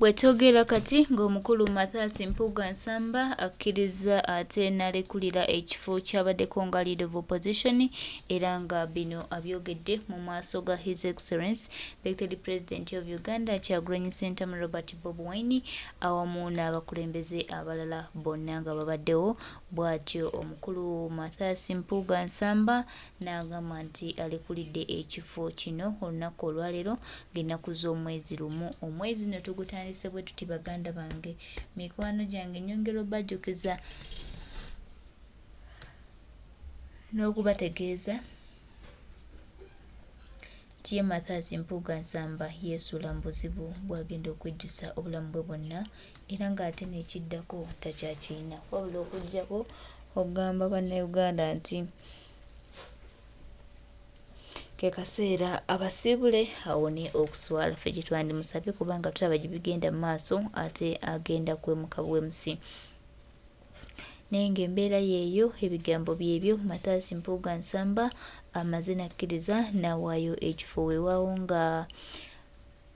Bwetogera kati ng'omukulu Mathias Mpuuga Nsamba akkiriza ate n'alekulira ekifo ky'abaddeko nga Leader of Opposition era nga bino abyogedde mu maaso ga His Excellency Elected President of Uganda Kyagulanyi Ssentamu Robert Bobi Wine awamu n'abakulembeze abalala bonna nga babaddewo. Bw'atyo omukulu Mathias Mpuuga Nsamba n'agamba nti alekulidde ekifo kino olunaku olwaleero ng'ennaku z'omwezi lumu. Omwezi no tugutandise bwe tuti baganda bange, mikwano gyange nyongera obajjukiza n'okubategeeza nti ye Mathias Mpuuga Nsamba yeesuula mu buzibu bw'agenda okwejjusa obulamu bwe bwonna era ng'ate n'ekiddako takyakirina wabula okuggyako okugamba bannayuganda nti ke kaseera abasiibule awone okuswala. Ffe gye twandimusabye kubanga tulaba gye bigenda mu maaso ate agenda kwemuka bwemusi. Naye ng'embeera yeeyo ebigambo byebyo Mathias Mpuuga Nsamba amaze n'akkiriza n'awaayo ekifo weewaawo nga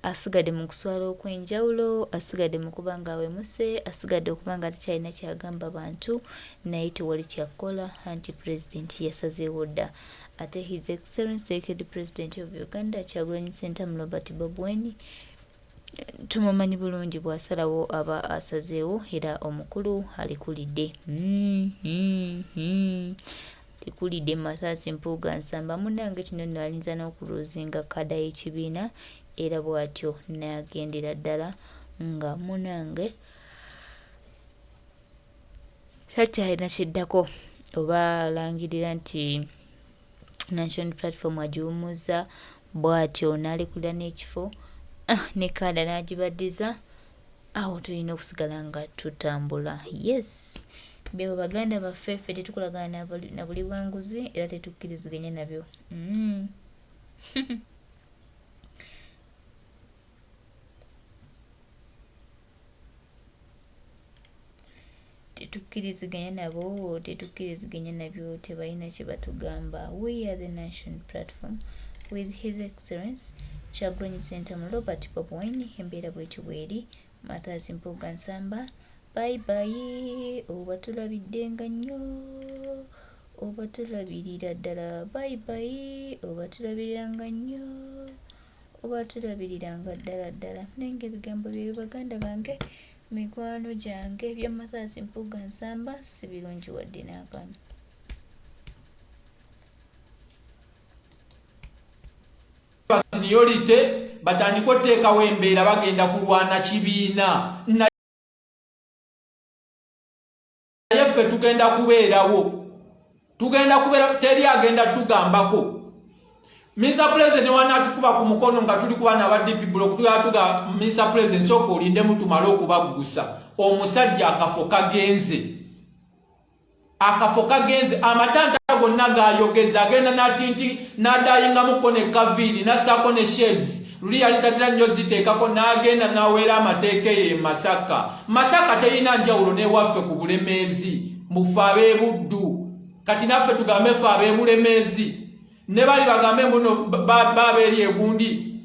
asigadde mu kuswala okw'enjawulo, asigadde mu kuba nga awemuse, asigadde okuba nga takyalina kyagamba bantu naye tewali kyakkola anti pulezidenti yasazeewo dda. Ate His Excellency Elected President of Uganda Kyagulanyi Ssentamu Robert Bobi Wine tumumanyi bulungi bw'asalawo aba asazeewo era omukulu alikulidde. Alikulidde Mathias Mpuuga Nsamba munnange kino nno alinza n'okuloozinga kada y'ekibiina era bw'atyo n'agendera ddala nga munnange takyalina kiddako oba alangirira nti National Platform agiwummuza bw'atyo n'alekulira n'ekifo ne kaada n'agibaddiza. Awo tulina okusigala nga tutambula. Yes, beebo baganda baffe, ffe tetukolagana na buli bwanguzi era tetukkiriziganya nabyo. tetukkiriziganya nabyo tebalina kye batugamba. We are the National Platform with His Excellency Kyagulanyi Ssentamu Robert Bobi Wine. Embeera bw'etyo bw'eri. Mathias Mpuuga Nsamba bye bye, oba tulabiddenga nnyo oba tulabirira ddala. Bye bye, oba tulabiriranga nnyo oba tulabiriranga ddala ddala. Naye ng'ebigambo byebyo baganda bange, mikwano gyange, bya Mathias Mpuuga Nsamba si birungi wadde n'akamu. Seniority batandika otteekawo embeera bagenda kulwana kibiina naye ffe tugenda kubeerawo, teri agenda tugambako. Mr. President wanatukuba ku mukono nga tuli kuba na DP block tuga Mr. President soko olinde mutumala okubagusa. Omusajja akafo kagenze amatanda gonna gayogeza agenda natinti nadayinga mukone kaviri nasako ne sheds luli alitatira nnyo ziteekako n'agenda n'aweera amateeka ye Masaka teyina njawulo ne waffe ku bulemeezi mufe ab'ebuddu. Kati naffe tugambe ffe ab'ebulemeezi ne bali bagambe muno babeeri egundi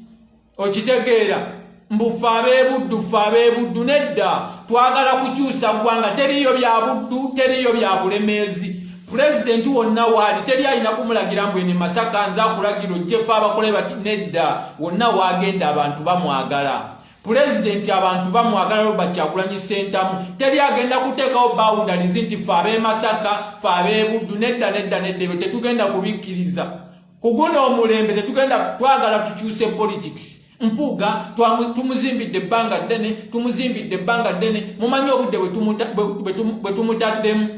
okitegeera mbufe ab'ebuddu nedda twagala kukyusa ggwanga. Teriyo bya buddu, teriyo bya bulemeezi. President wonna waali teri alina kumulagira mbwene Masaka nza kulagira ojjefa abakole bati nedda wonna wagenda abantu bamwagala. President abantu bamwagala Robert Kyagulanyi Ssentamu teri agenda kuteekawo boundaries nti ffe ab'e Masaka ffe ab'ebuddu nedda ebyo tetugenda kubikkiriza. Kuguno omulembe tetugenda twagala tukyuse politics. Mpuuga tumuzimbidde ebbanga ddene, mumanyi obudde bwe tumutaddemu.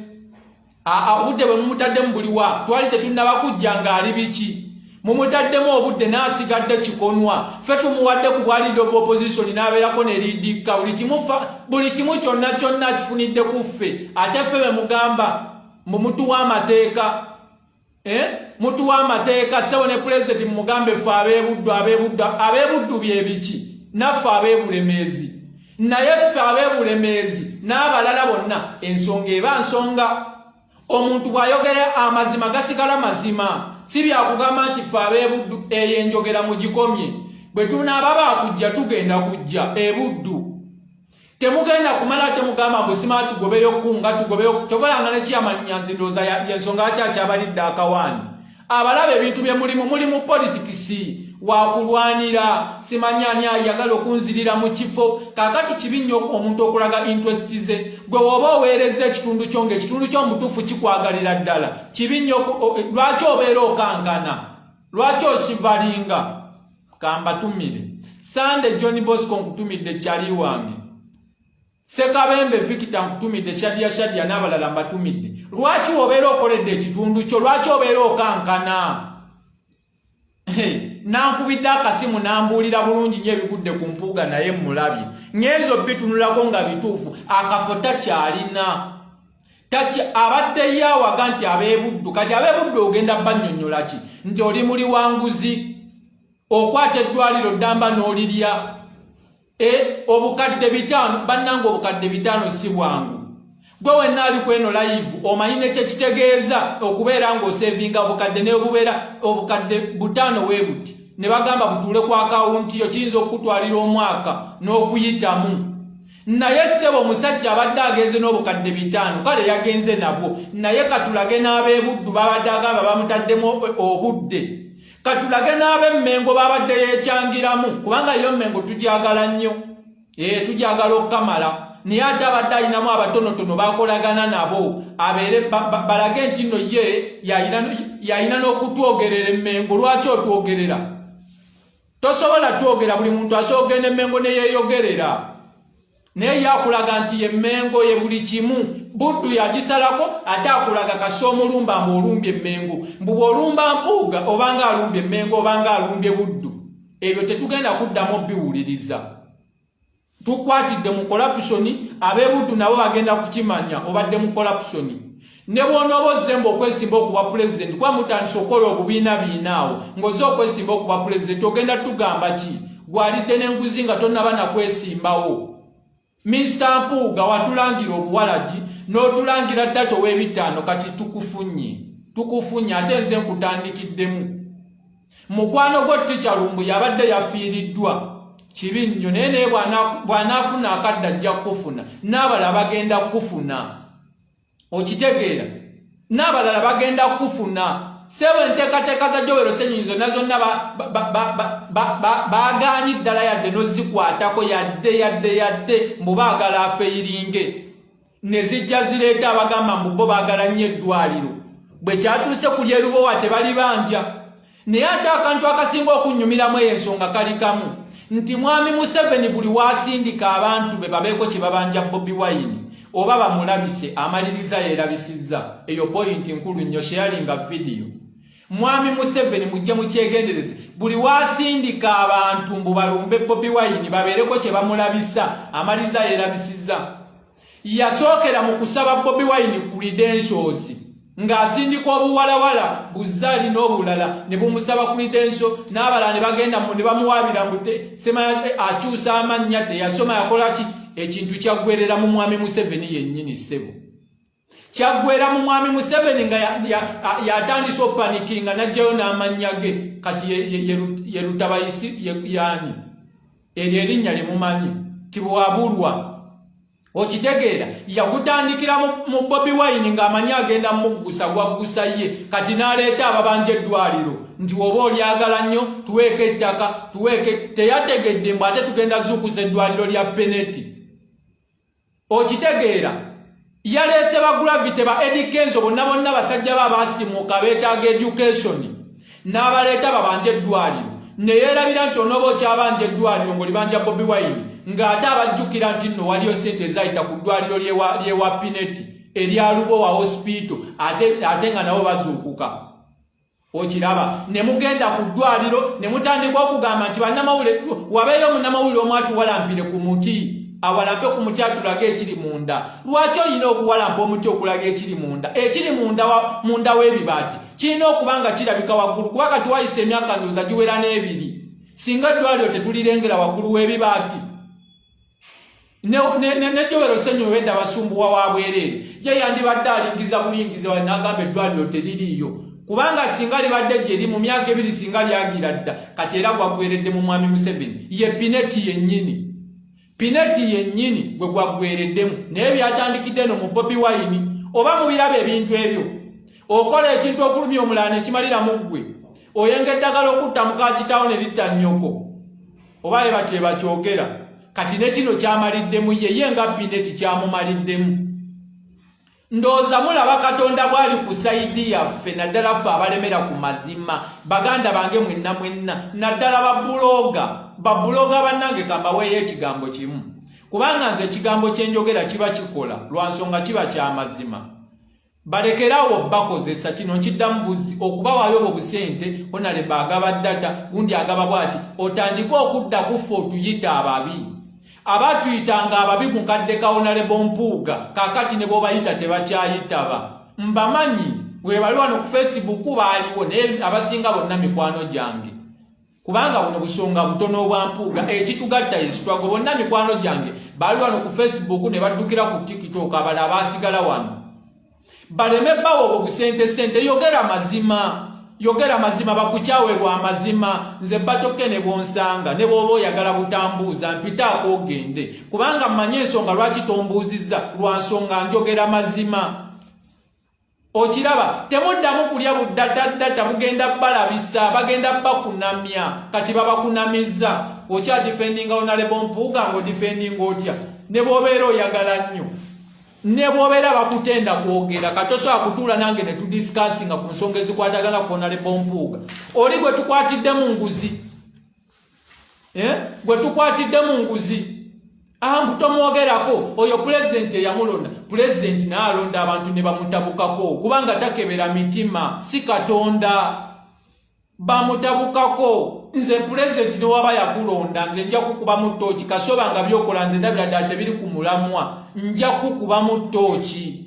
Obudde bwe mumutaddemu buliwa twali tetunnaba kujja ng'ali biki. Mumutaddemu obudde n'asigadde kikonwa. Ffe tumuwadde ku bwa Leader of Opposition n'abeerako ne liidikka buli kimu kyonna kifunidde ku ffe. Ate ffe be mugamba mutuwa amateeka. Mutuwa amateeka sewo ne President mugambe ffe ab'ebuddu bye biki naffe ab'ebulemeezi. Naye ffe ab'ebulemeezi n'abalala bonna ensonga eba nsonga. Omuntu bw'ayogera amazima gasigala mazima. Si byakugamba nti ffe ab'ebuddu eyo enjogera mugikomye. Bwe tunaaba baakujja tugenda kujja ebuddu temugenda kumala temugamba mbu sima tugobeyo kunga tugobeyo tokolanga ne chairman Nyanzi ndoza yensonga akyabalidde akawaani abalabe ebintu bye mulimu politics wakulwanira simanyanya yagala okunzirira mu kifo kakati kibinyo omuntu okulaga interest ze gwe woba oweereza ekitundu kyo ng'ekitundu ky'omutuufu kikwagalira ddala kibinyo lwaki obeera okankana lwaki osivalinga kambatumire Sande John Bosco nkutumidde kyali wange Sekabembe Victor nkutumidde Shadia n'abalala mbatumidde lwaki obeera okoledde ekitundu kyo lwaki obeera okankana nankubidde akasimu nambuulira bulungi nnyo ebigudde ku mpuuga naye mulabye ngenzo bitunulako nga bituufu akafo takyalina abadde yawaga nti abeebuddu kati abeebuddu ogenda bannyonnyola ki nti oli muli wanguzi okwata eddwaliro ddamba n'olirya obukadde 5 bannanga obukadde 5 si bwangu gwe wenna ali kweno live omanyi nekye kitegeeza okubeera ng'osevinga obukadde ne bubeera obukadde 5 weebuti ne bagamba butuule ku akawunti yo kiyinza okutwalira omwaka n'okuyitamu naye ssebo omusajja abadde agenze n'obukadde 5 kale yagenze nabwo naye katulage n'abeebuddu babadde agamba bamutaddemu obudde katulage n'ab'emmengo babadde yeekyangiramu kubanga yo mmengo tugyagala nnyo tugyagala okukamala naye ate abadde ayinamu abatonotono bakolagana nabo abeere balage nti nno ye yayina n'okutwogerera emmengo lwaki otwogerera tosobola twogera buli muntu asobola ogenda emmengo neyeeyogerera naye yakulaga nti yemmengo ye buli kimu buddu yagisalako ate akulaga kasi omulumba mbu olumbye emmengo mbu bw'olumba mpuuga obanga alumbye emmengo obanga alumbye buddu ebyo tetugenda kuddamu biwuliriza tukwatidde mu corruption abeebuddu nabo bagenda kukimanya obadde mu corruption ne bw'onooba ozemba okwesimba okuba president kuba mutandisa okukola obubiina biinaawo ng'oze okwesimba okuba president ogenda tugamba ki gwalidde n'enguzi nga tonnaba nakwesimbawo Mr. Mpuuga watulangira obuwalagi n'otulangira ddato w'ebitaano kati tukufunye ate nze nkutandikiddemu mukwano gwo Ticha Lumbu yabadde yafiiriddwa kibi nnyo naye bw'anaafuna akadde ajja kufuna n'abalala bagenda kufuna okitegeera n'abalala bagenda kufuna sebo enteekateeka za Joel Ssenyonyi zonna baagaanyi ddala yadde n'ozikwatako yadde mbu baagala afeyiringe ne zijja zireeta abagamba mbu bo baagala nnyo eddwaliro bwe kyatuuse ku lyerubowa tebali banja naye ate akantu akasinga okunnyumiramu eyo ensonga kali kamu nti mwami Museveni buli waasindika abantu be babeeko kye babanja Bobi Wine oba bamulabise amaliriza yeerabisizza eyo point nkulu nnyo sharinga video mwami Museveni mujje mukyegendereze buli waasindika abantu mbu balumbe Bobi Wine babeereko kye bamulabisa amaliriza yeerabisizza yasookera mu kusaba Bobi Wine credentials ng'asindika obuwalawala buzaali n'obulala ne bumusaba credential n'abalala ne bagenda ne bamuwaabira mbu sema akyusa amannya teyasoma yakola ki ekintu kyaggwerera mu mwami Museveni yennyini ssebo kyaggwera mu mwami Museveni nga yatandisa opanikinga n'ajjayo n'amannya ge kati ye Lutabayisi yani eryo erinnya limumanyi tibwabulwa okitegeera yakutandikira mu Bobi Wine ng'amanyi agenda muggusa gwaggusa ye kati n'aleeta ababanja eddwaliro nti oba olyagala nnyo tuweeke ettaka teyategedde mbu ate tugenda zuukuza eddwaliro lya Peneti okitegeera yaleese ba Gravity ba Eddie Kenzo bonna basajja baasimuuka beetaaga education n'abaleeta babanja eddwaliro ne yeerabira nti onooba okyabanja eddwaliro ng'olibanja Bobi Wine ng'ate abajjukira nti nno waliyo ssente ezayita ku ddwaliro ly'ewa Pineti erya Lubowa Hospital ate nga nabo bazuukuka okiraba ne mugenda ku ddwaliro ne mutandika okugamba nti bannamawulire wabeeyo munnamawulire omu atuwalampire ku muti awalampe ku muti atulaga ekiri munda lwaki olina okuwalampa omuti okulaga ekiri munda w'ebibaati kirina okuba nga kirabika waggulu kuba kati wayisa emyaka ndowooza giwera n'ebiri singa eddwaliro tetulirengera waggulu w'ebibaati ne Joel Ssenyonyi wedda basumbuwa wa bwereere ye yandibadde alingiza bulingiza n'agamba eddwaliro teririiyo kubanga singa libadde gyeri mu myaka 2 singa lyagira dda kati era gwaggweredde mu mwami Museveni ye Pineti yennyini Pineti yennyini gwe gwagwereddemu naye byatandikidde no mu Bobi Wine oba mu birabo ebintu ebyo okola ekintu okulumya omulala ne kimalira mu ggwe oyenga eddagala okutta muka kitaawo ne litta nnyoko oba bye bakyogera kati ne kino kyamaliddemu ye nga Pineti kyamumaliddemu. Ndowooza mulaba Katonda bw'ali ku sayidi yaffe naddala ffe abalemera ku mazima baganda bange mwenna naddala babuloga bannange kambaweeyo ekigambo kimu kubanga nze ekigambo kyenjogera kiba kikola lwa nsonga kiba ky'amazima. Balekerawo bakozesa kino nkiddamu buzi okubawaayo obwo busente Honorable agaba data gundi agaba bwati otandike okudda kufa otuyita ababi abatuyitanga ababi mu kadde ka Honorable Mpuuga kakati ne bobayita tebakyayitaba mbamanyi webali wano ku Facebook baaliwo naye abasinga bonna mikwano gyange kubanga buno busonga butono bwa Mpuuga ekitugatta yesitwago bonna mikwano gyange bali wano ku Facebook ne baddukira ku TikTok abala abasigala wano baleme bawo obwo busente yogera mazima bakukyawe bwa mazima nze batoke ne bonsanga ne bwoba oyagala butambuuza mpitaako ogende kubanga mmanyi ensonga lwaki tombuuzizza lwa nsonga njogera mazima. Okiraba temuddamu kulya buddata bugenda balabisa bagenda bakunamya kati babakunamizza okya defendinga Honorable Mpuuga ngo defending otya ne bwobeera oyagala nnyo ne bwobeera bakutenda kwogera katosobola kutuula nange ne tudiscussinga ku nsonga ezikwatagana ku Honorable Mpuuga oli gwe tukwatidde mu nguzi mbu tomwogerako oyo pulezidenti eyamulonda pulezidenti naalonda abantu ne bamutabukako kubanga takebera mitima si Katonda bamutabukako. Nze pulezidenti ne waba yakulonda nze nja kukuba mu ttooki kasoba nga byokola nze ndabira ddala tebiri ku mulamwa nja kukuba mu ttooki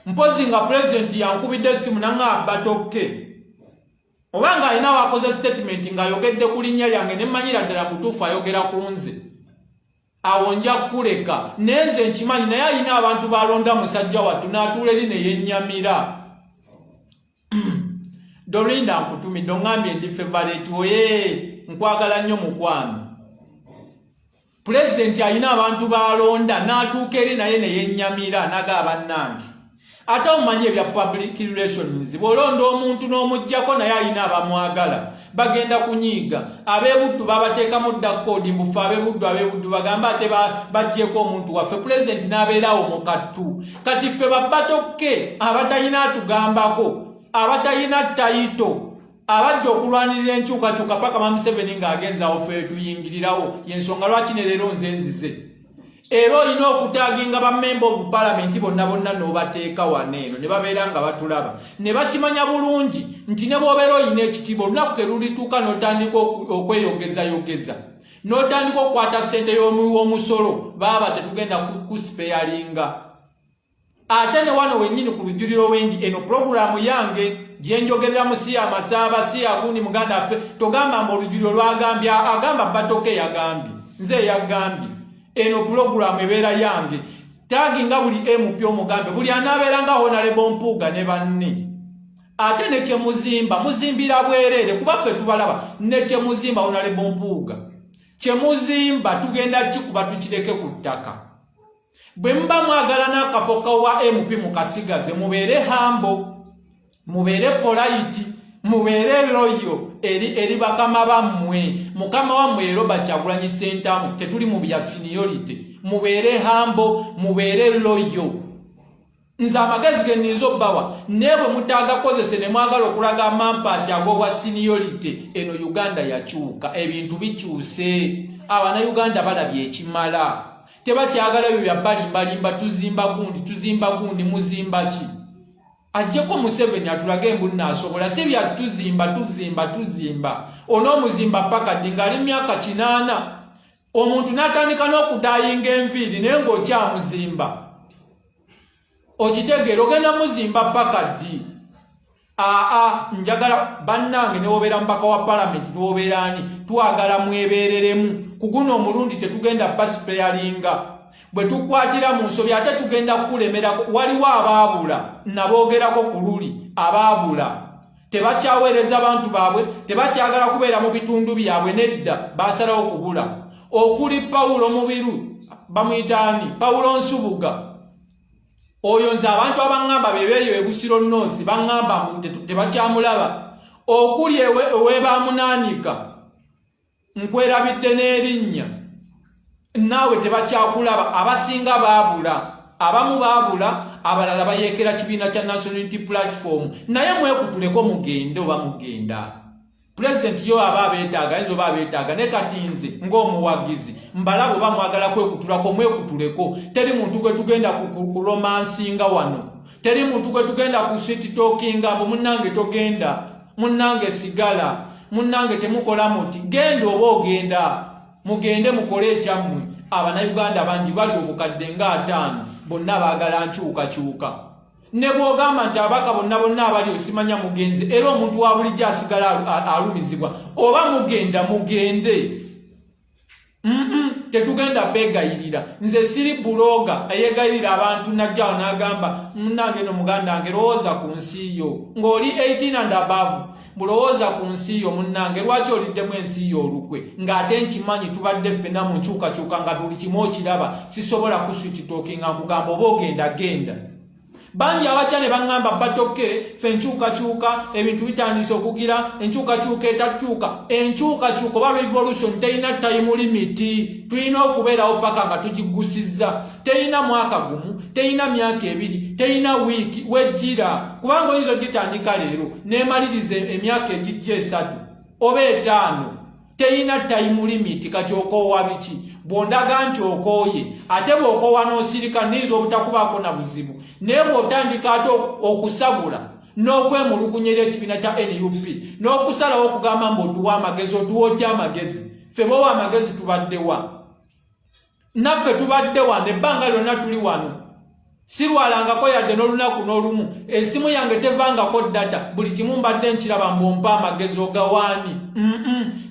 mpozi nga pulezidenti yankubidde essimu nanga batokke obanga alina wakoze statement ng'ayogedde ku linnya lyange ne mmanyira ddala mutuufu ayogera ku nze awo nja kuleka naye nze nkimanyi naye alina abantu balonda musajja wattu n'atuula eri ne yennyamira. Dorinda nkutumidde ngambye ndi February oye nkwagala nnyo mukwano. President alina abantu balonda n'atuuka eri naye ne yennyamira naga bannange ate omanyi ebya public relations bw'olonda omuntu n'omuggyako naye alina abamwagala bagenda kunyiiga ab'ebuddu babateekamu dda koodi mbufe ab'ebuddu bagamba ate baggyeko omuntu waffe pulezidenti n'abeerawo mu kattu kati ffe babbatokke abatalina atugambako abatalina tayito abajja okulwanirira enkyukakyuka paka Mama Museveni ng'agenzawo ffe tuyingirirawo yensonga lwaki ne leero nze nzize era olina okutaginga bammemba of parliament bonna n'obateeka waneeno ne babeera nga batulaba ne bakimanya bulungi nti ne bw'obeera olina ekitiibwa olunaku ke lulituuka n'otandika okweyogeza n'otandika okukwata ssente y'omusolo baba tetugenda kusipeyalinga. Ate ne wano wennyini ku lujjuliro wendi eno programu yange gyenjogereramu si amasaaba si agundi muganda affe togamba mbu olujjuliro lwagambye agamba batoke yagambye nze yagambye eno programu ebeera yange taginga buli MP omugambe buli anaabeera nga Honorable Mpuuga ne banne ate ne kyemuzimba muzimbira bwereere kuba ffe tubalaba ne kyemuzimba Honorable Mpuuga kyemuzimba tugenda kikuba tukireke ku ttaka. Bwe mba mwagala n'akafo kawa MP mukasigaze mubeere hambo mubeere polite mubeere loyo eri bakama bammwe mukama wammwe ero Kyagulanyi Ssentamu tetuli mu bya seniority mubeere hambo mubeere loyo. Nze amagezi ge nninza obbawa naye bwe mutaagakozese ne mwagala okulaga amampaati ag'obwa seniority eno Uganda yakyuka ebintu bikyuse Abanayuganda balabye ekimala tebakyagala ebyo bya balimbalimba tuzimba gundi muzimba ki ajjeko Museveni atulage embulina asobola si bya tuzimba onoomuzimba paka ddi ng'ali myaka 8 omuntu n'atandika n'okudayinga enviiri naye ng'okyamuzimba okitegeera ogenda muzimba paka ddi. Njagala bannange ne wobeera mpaka wa parliament ne wobeera ani twagala mwebeereremu kuguno omulundi tetugenda basipeyalinga bwe tukwatira mu nsobi ate tugenda kukulemerako waliwo abaabula naboogerako ku luli abaabula tebakyaweereza bantu baabwe tebakyagala kubeera mu bitundu byabwe nedda basalawo kubula okuli Paulo Mubiru bamuyitaani Paulo Nsubuga oyo nze abantu abangamba bebeeyo ebusiro North bangamba tebakyamulaba okuli ewe bamunaanika nkwerabidde n'erinnya naawe tebakyakulaba abasinga baabula abamu baabula abalala bayeekera kibiina kya National Unity Platform naye mwekutuleko mugende oba mugenda President yo aba abeetaaga ayinza oba abeetaaga ne kati nze ng'omuwagizi mbalabo oba mwagala kwekutulako mwekutuleko teri muntu gwe tugenda ku romansinga wano teri muntu gwe tugenda ku sweet talkinga mbu munnange togenda munnange sigala munnange temukola muti genda oba ogenda mugende mukole ekyammwe Abanayuganda bangi bali obukadde nga 5 bonna baagala nkyukakyuka ne bw'ogamba nti abaka bonna abali osimanya mugenzi era omuntu wa bulijjo asigala alumizibwa oba mugenda mugende tetugenda begayirira nze siri buloga eyegayirira abantu najjawo n'agamba munnange no muganda wange lowooza ku nsi yo ng'oli 18 and above bulowooza ku nsi yo munnange lwaki oliddemu ensi yo olukwe ng'ate nkimanyi tubadde ffenna mu nkyukakyuka nga buli kimu okiraba sisobola kuswititookinga nkugamba oba ogenda genda bangi abajja ne baŋŋamba batoke ffe enkyukakyuka ebintu bitandise okugira enkyukakyuka enkyukakyuka oba revolution terina time limiti tulina okubeerawo paka nga tugigusizza terina mwaka gumu terina myaka 2 terina wiiki wejjira kubanga oyinza ogitandika leero neemaliriza emyaka egijja 3 oba 5 terina time limiti kati okoowa biki bw'ondaga nti okooye ate bw'okoowa n'osirika niyinza obutakubaako na buzibu naye bw'otandika ate okusabula n'okwemulugunyera ekibiina kya NUP n'okusalawo okugamba mbu otuwa amagezi otuwa otya amagezi ffe bowa amagezi tubaddewa naffe tubaddewa nebbanga lyonna tuli wano sirwalangako yadde n'olunaku n'olumu esimu yange tevangako data buli kimu mbadde nkiraba mbompa amagezi ogawaani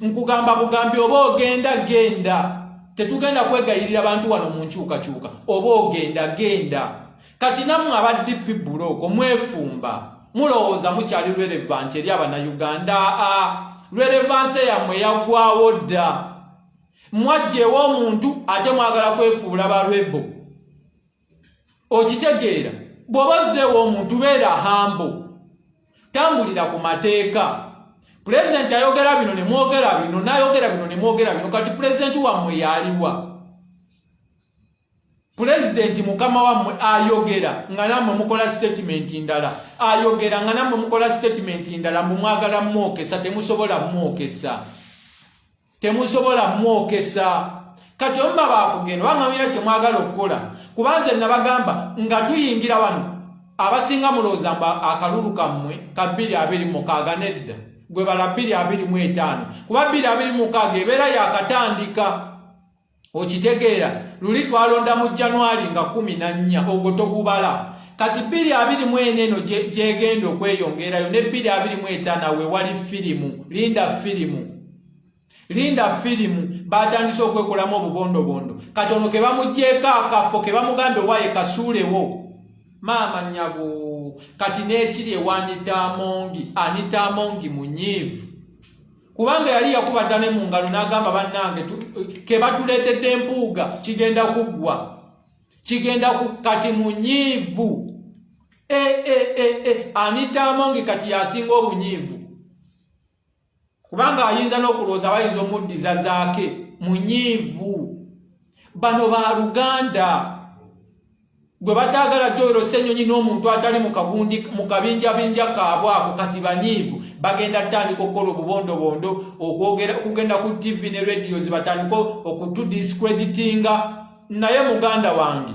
nkugamba bugambi oba ogenda genda tetugenda kwegayirira bantu wano mu nkyukakyuka oba ogenda genda kati nammwe aba DP buloko mwefumba mulowooza mukyali relevant eri Abanayuganda relevance yammwe yaggwawo dda mwajjeewo omuntu ate mwagala kwefuula balwebo okitegeera bw'oba ozzeewo omuntu beera hambo tambulira ku mateeka President ayogera bino ne mwogera bino n'ayogera bino ne mwogera bino kati president wammwe yaliwa President mukama wammwe ayogera nga nammwe mukola statement ndala ayogera nga nammwe mukola statement ndala mbu mwagala mwokesa temusobola mwokesa kati omba bakugenda bangamira kye mwagala okukola kubanze nabagamba nga tuyingira wano abasinga mulooza mbu akalulu kammwe ka 226 nedda gwe bala 225 kuba 226 ebeera yakatandika okitegeera luli twalonda mu January nga 14 ogwo togubala kati 224 eno gyegenda okweyongerayo ne 225 we wali firimu linda firimu batandise okwekolamu obubondobondo kati ono ke bamugjeeko akafo ke bamugambe owaye kasuulewo maama nyabo kati n'ekiri Anita Amongi munyiivu kubanga yali yakubadda ne mu ngalo n'agamba bannange ke batuleetedde empuuga kigenda kuggwa kati munyiivu Anita Amongi kati yasinga obunyiivu kubanga ayinza n'okulowooza bayinza omuddiza zaake munyiivu bano ba Luganda gwe bataagala Joero Ssenyonyi n'omuntu atali mu kabinjabinja kaabwe ako kati banyiivu bagenda tandika okukola obubondobondo okugenda ku TV ne radios batandika okutudiscreditinga naye muganda wange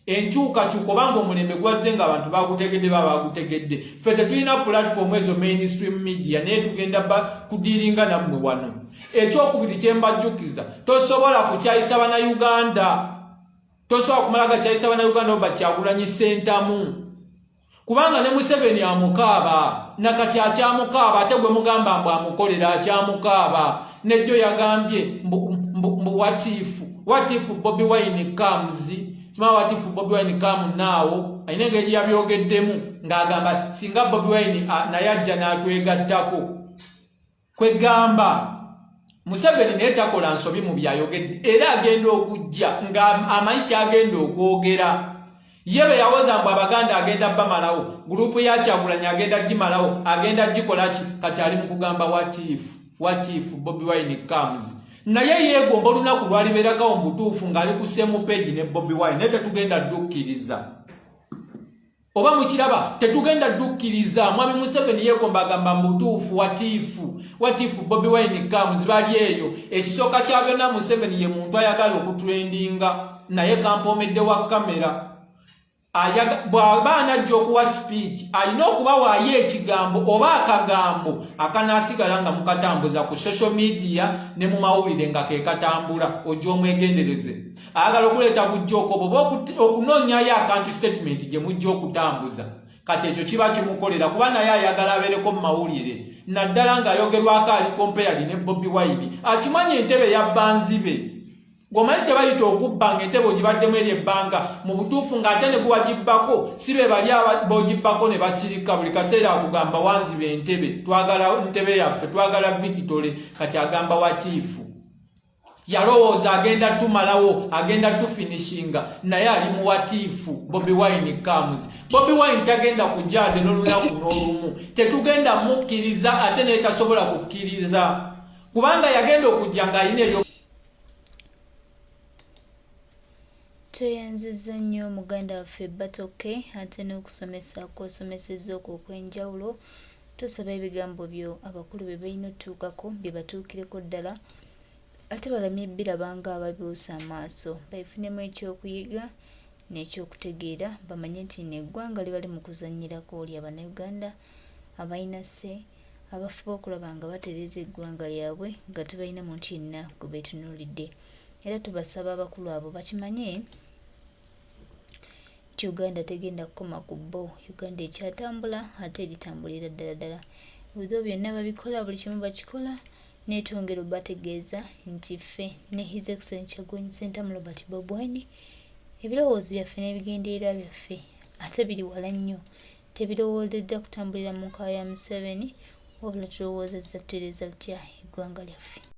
enkyukakyuka obanga omulembe gwazze nga abantu bagutegedde bagutegedde ffe tetulina platform ezo mainstream media naye tugenda kudiringa nammwe wano ekyokubiri kyembajjukiza tosobola kukyayisa Bannayuganda tosobola kumala gakyayisa Bannayuganda oba Kyagulanyi Ssentamu kubanga ne Museveni amukaaba nakati akyamukaaba ate gwe mugamba mbu amukolera akyamukaaba nejjo yagambye mbu what if Bobi Wine comes watifu Bobi Wine come now ayina engeri yabyogeddemu ng'agamba singa Bobi Wine naye ajja n'atwegattako kwegamba Museveni naye takola nsobi mu byayogedde era agenda okujja nga amanyi kyagenda okwogera. Ye be yawoza mbu Abaganda agenda bamalawo, gurupu ya Kyagulanyi agenda gimalawo, agenda gikola ki? Kati ali mu kugamba what if Bobi Wine comes. Naye yeegomba olunaku lwalibeeragawo mu butuufu ng'ali ku same page ne Bobi Wine, naye tetugenda ddukkiriza. Oba mukiraba tetugenda ddukkiriza. Mwami Museveni yeegomba agamba mu butuufu what if Bobi Wine comes. Bali eyo ekisooka kya byonna Museveni ye muntu ayagala okutrendinga, naye kampomedde wa kamera. Bw'aba anajja okuwa speech alina okubawaayo ekigambo oba akagambo akanaasigala nga mukatambuza ku social media ne mu mawulire nga ke katambula, ojja omwegendereze. Ayagala okuleeta bujjooko oba okunoonyayo akantu statement gye mujja okutambuza. Kati ekyo kiba kimukolera kuba naye ayagala abeereko mu mawulire, naddala ng'ayogerwako ali compared ne Bobi Wine. Akimanyi entebe ya Banzibe. Gomanyi kye bayita okubba ng'entebe ogibaddemu eri ebbanga mu butuufu ng'ate ne guwagibbako si be bali bogibbako ne basirika buli kaseera akugamba wanzibe entebe, twagala ntebe yaffe, twagala Victory. Kati agamba watiifu. Yalowooza agenda tumalawo, agenda tufinishinga, naye ali mu watiifu. Bobi Wine comes. Bobi Wine tagenda kujja n'olunaku n'olumu, tetugenda mukkiriza ate naye tasobola kukkiriza kubanga yagenda okujja ng'alina ebyo. Tweyanziza nnyo muganda waffe Batoke ate n'okusomesa kw'osomesezza okwo okw'enjawulo. Tusaba ebigambo byo abakulu be balina otuukako bye batuukireko ddala ate balamye biraba nga ababiwusa amaaso, babifunemu ekyokuyiga n'ekyokutegeera, bamanye nti n'eggwanga libali mu kuzannyirako lya Bannayuganda abalina se abafuba okulaba nga batereeza eggwanga lyabwe nga tebalina muntu yenna gwe beetunuulidde. Era tubasaba abakulu abo bakimanye nti Uganda tegenda kukoma ku bbo. Uganda ekyatambula ate eritambulira ddala. Ebyo byonna babikola, buli kimu bakikola, n'etwongera bategeeza nti ffe ne His Excellency Kyagulanyi Ssentamu Robert Bobi Wine ebirowoozo byaffe n'ebigendererwa byaffe ate biri wala nnyo, tebirowoozezza kutambulira mu nkaaya ya Museveni wabula tulowoozezza tutereeza tutya eggwanga lyaffe.